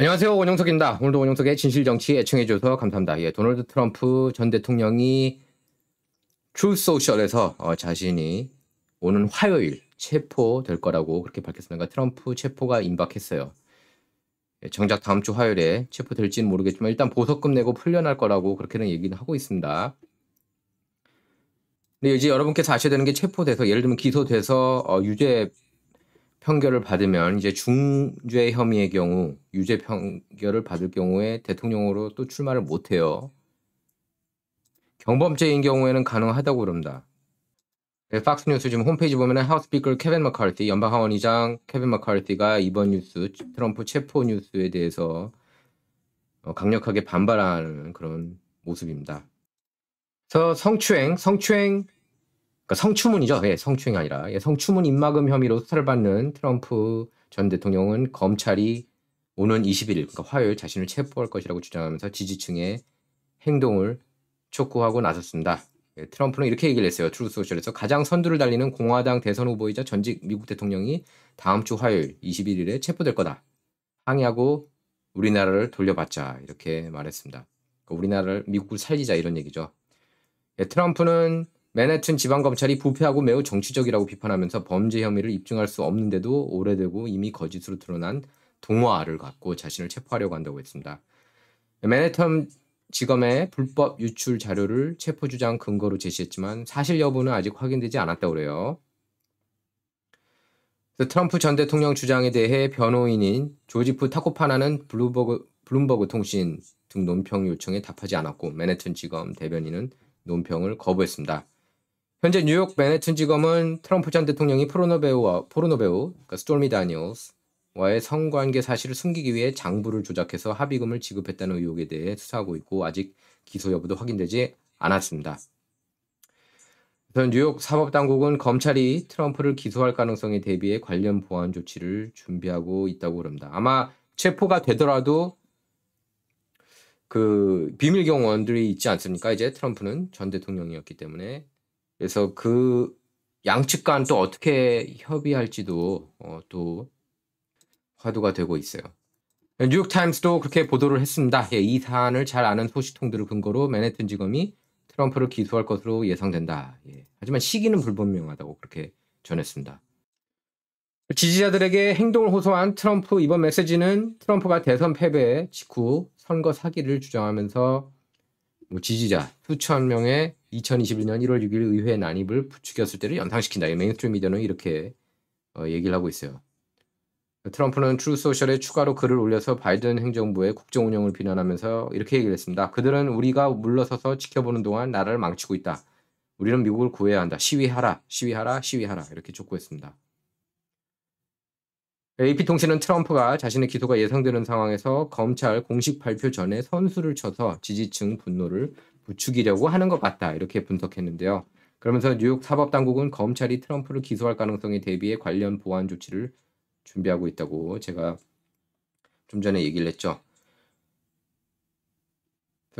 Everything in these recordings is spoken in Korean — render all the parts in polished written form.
안녕하세요. 원영석입니다. 오늘도 원영석의 진실정치 애청해주셔서 감사합니다. 도널드 트럼프 전 대통령이 트루스 소셜에서 자신이 오는 화요일 체포될 거라고 그렇게 밝혔습니다. 트럼프 체포가 임박했어요. 정작 다음 주 화요일에 체포될지는 모르겠지만 일단 보석금 내고 풀려날 거라고 그렇게는 얘기는 하고 있습니다. 근데 이제 여러분께서 아셔야 되는 게 체포돼서 예를 들면 기소돼서 유죄 판결을 받으면 이제 중죄 혐의의 경우 유죄 판결을 받을 경우에 대통령으로 또 출마를 못해요. 경범죄인 경우에는 가능하다고 그럽니다. 팍스뉴스 지금 홈페이지 보면은 하우스 스피커 케빈 머카르티 연방 하원의장 케빈 머카르티가 이번 뉴스 트럼프 체포 뉴스에 대해서 강력하게 반발하는 그런 모습입니다. 그래서 성추행 그러니까 성추문이죠. 성추행이 아니라 성추문 입막음 혐의로 수사를 받는 트럼프 전 대통령은 검찰이 오는 21일 그러니까 화요일 자신을 체포할 것이라고 주장하면서 지지층의 행동을 촉구하고 나섰습니다. 트럼프는 이렇게 얘기를 했어요. 트루스 소셜에서 가장 선두를 달리는 공화당 대선 후보이자 전직 미국 대통령이 다음 주 화요일 21일에 체포될 거다. 항의하고 우리나라를 돌려받자 이렇게 말했습니다. 우리나라를 미국을 살리자 이런 얘기죠. 트럼프는 맨해튼 지방검찰이 부패하고 매우 정치적이라고 비판하면서 범죄 혐의를 입증할 수 없는데도 오래되고 이미 거짓으로 드러난 동화를 갖고 자신을 체포하려고 한다고 했습니다. 맨해튼 지검의 불법 유출 자료를 체포 주장 근거로 제시했지만 사실 여부는 아직 확인되지 않았다고 그래요. 트럼프 전 대통령 주장에 대해 변호인인 조지프 타코파나는 블룸버그 통신 등 논평 요청에 답하지 않았고 맨해튼 지검 대변인은 논평을 거부했습니다. 현재 뉴욕 맨해튼 지검은 트럼프 전 대통령이 포르노 배우 그러니까 스토미 다니엘스와의 성관계 사실을 숨기기 위해 장부를 조작해서 합의금을 지급했다는 의혹에 대해 수사하고 있고 아직 기소 여부도 확인되지 않았습니다. 그래서 뉴욕 사법당국은 검찰이 트럼프를 기소할 가능성에 대비해 관련 보안 조치를 준비하고 있다고 그럽니다. 아마 체포가 되더라도 그 비밀 경호원들이 있지 않습니까? 이제 트럼프는 전 대통령이었기 때문에 그래서 그 양측 간 또 어떻게 협의할지도 또 화두가 되고 있어요. 뉴욕타임스도 그렇게 보도를 했습니다. 이 사안을 잘 아는 소식통들을 근거로 맨해튼 지검이 트럼프를 기소할 것으로 예상된다. 하지만 시기는 불분명하다고 그렇게 전했습니다. 지지자들에게 행동을 호소한 트럼프 이번 메시지는 트럼프가 대선 패배 직후 선거 사기를 주장하면서 지지자 수천 명의 2021년 1월 6일 의회 난입을 부추겼을 때를 연상시킨다. 메인스트림 미디어는 이렇게 얘기를 하고 있어요. 트럼프는 트루스 소셜에 추가로 글을 올려서 바이든 행정부의 국정 운영을 비난하면서 이렇게 얘기를 했습니다. 그들은 우리가 물러서서 지켜보는 동안 나라를 망치고 있다. 우리는 미국을 구해야 한다. 시위하라, 시위하라, 시위하라 이렇게 촉구했습니다. AP통신은 트럼프가 자신의 기소가 예상되는 상황에서 검찰 공식 발표 전에 선수를 쳐서 지지층 분노를 부추기려고 하는 것 같다 이렇게 분석했는데요. 그러면서 뉴욕 사법당국은 검찰이 트럼프를 기소할 가능성에 대비해 관련 보안 조치를 준비하고 있다고 제가 좀 전에 얘기를 했죠.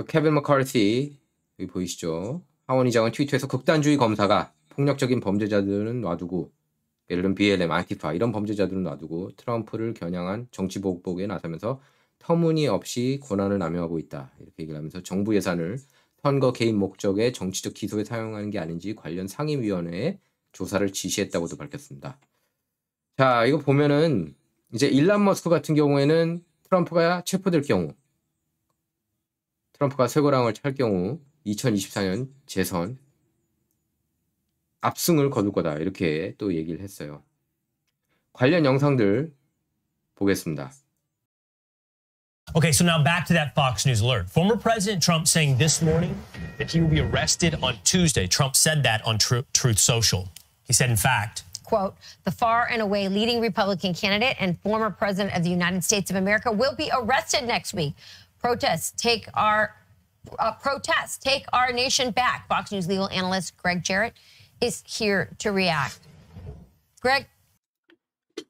케빈 머카르티 여기 보이시죠? 하원의장은 트위터에서 극단주의 검사가 폭력적인 범죄자들은 놔두고 예를 들면 BLM, 안티파 이런 범죄자들은 놔두고 트럼프를 겨냥한 정치 보복에 나서면서 터무니없이 권한을 남용하고 있다. 이렇게 얘기를 하면서 정부 예산을 선거 개입 목적의 정치적 기소에 사용하는 게 아닌지 관련 상임위원회에 조사를 지시했다고도 밝혔습니다. 자, 이거 보면은 이제 일론 머스크 같은 경우에는 트럼프가 체포될 경우 트럼프가 쇠고랑을 찰 경우 2024년 재선 압승을 거둘 거다 이렇게 또 얘기를 했어요. 관련 영상들 보겠습니다. Okay, so now back to that Fox News alert. Former President Trump saying this morning that he will be arrested on Tuesday. Trump said that on Truth Social. He said, in fact, quote, the far and away leading Republican candidate and former president of the United States of America will be arrested next week. Protests take our nation back. Fox News legal analyst Greg Jarrett is here to react. Greg.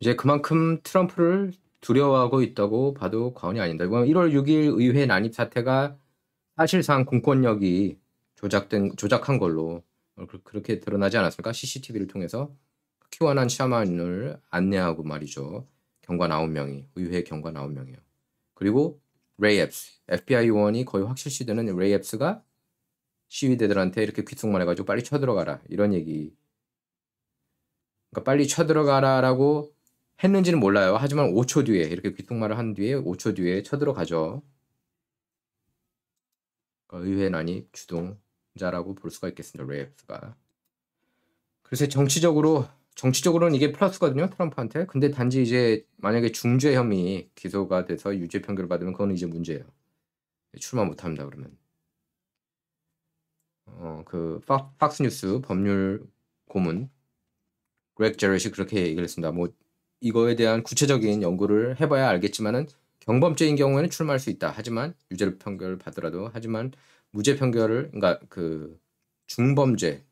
이제 그만큼 트럼프를 두려워하고 있다고 봐도 과언이 아닙니다. 1월 6일 의회 난입 사태가 사실상 공권력이 조작한 걸로 그렇게 드러나지 않았습니까? CCTV를 통해서 키워난 샤만을 안내하고 말이죠. 경관 9명이 의회 경관 9명이에요. 그리고 레이 앱스, FBI 요원이 거의 확실시되는 레이 앱스가 시위대들한테 이렇게 귓속말 해가지고 빨리 쳐들어가라 이런 얘기. 그러니까 빨리 쳐들어가라라고 했는지는 몰라요. 하지만 5초 뒤에 이렇게 귓속말을 한 뒤에 5초 뒤에 쳐들어가죠. 그러니까 의회 난입 주동자라고 볼 수가 있겠습니다. 레이 앱스가. 그래서 정치적으로는 이게 플러스거든요. 트럼프한테. 근데 단지 이제 만약에 중죄 혐의 기소가 돼서 유죄 판결을 받으면 그건 이제 문제예요. 출마 못합니다. 그러면. 그 팍스뉴스 법률 고문 그렉 제렛이 그렇게 얘기를 했습니다. 뭐 이거에 대한 구체적인 연구를 해봐야 알겠지만은 경범죄인 경우에는 출마할 수 있다. 하지만 유죄 판결을 받더라도 하지만 무죄 판결을 그러니까 그 중범죄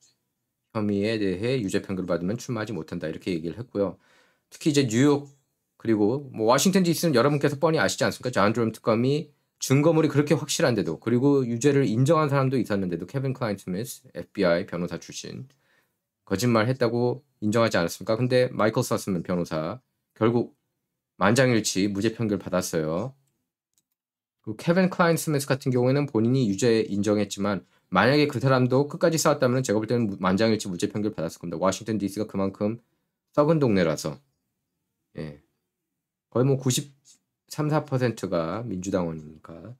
혐의에 대해 유죄 판결을 받으면 출마하지 못한다. 이렇게 얘기를 했고요. 특히 이제 뉴욕 그리고 뭐 워싱턴 DC는 여러분께서 뻔히 아시지 않습니까? 존 드럼 특검이 증거물이 그렇게 확실한데도 그리고 유죄를 인정한 사람도 있었는데도 케빈 클라인 스미스 FBI 변호사 출신 거짓말했다고 인정하지 않았습니까? 근데 마이클 서스먼 변호사 결국 만장일치 무죄 판결 받았어요. 그리고 케빈 클라인 스미스 같은 경우에는 본인이 유죄 인정했지만 만약에 그 사람도 끝까지 싸웠다면 제가 볼 때는 만장일치 무죄 판결 받았을 겁니다. 워싱턴 DC가 그만큼 썩은 동네라서 예. 거의 뭐 93, 4%가 민주당원이니까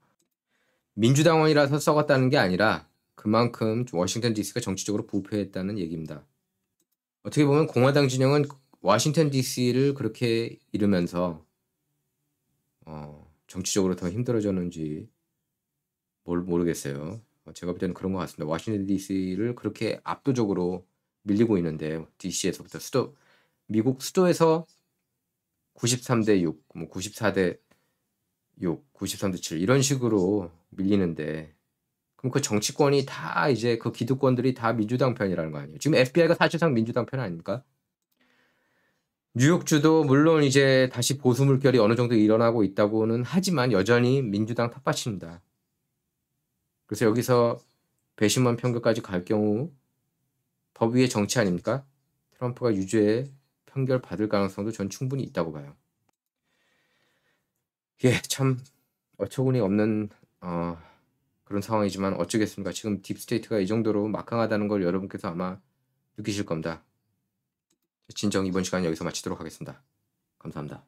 민주당원이라서 썩었다는 게 아니라 그만큼 워싱턴 DC가 정치적으로 부패했다는 얘기입니다. 어떻게 보면 공화당 진영은 워싱턴 DC를 그렇게 이루면서 정치적으로 더 힘들어졌는지 모르겠어요. 제가 볼 때는 그런 것 같습니다. 워싱턴 DC를 그렇게 압도적으로 밀리고 있는데 DC에서부터 미국 수도에서 93대 6, 뭐 94대 6, 93대 7 이런 식으로 밀리는데 그럼 그 정치권이 다 이제 그 기득권들이 다 민주당 편이라는 거 아니에요. 지금 FBI가 사실상 민주당 편 아닙니까? 뉴욕주도 물론 이제 다시 보수 물결이 어느 정도 일어나고 있다고는 하지만 여전히 민주당 텃밭입니다. 그래서 여기서 배심원 판결까지 갈 경우 법 위의 정치 아닙니까? 트럼프가 유죄 판결 받을 가능성도 전 충분히 있다고 봐요. 예, 참 어처구니 없는 그런 상황이지만 어쩌겠습니까? 지금 딥스테이트가 이 정도로 막강하다는 걸 여러분께서 아마 느끼실 겁니다. 진정 이번 시간 여기서 마치도록 하겠습니다. 감사합니다.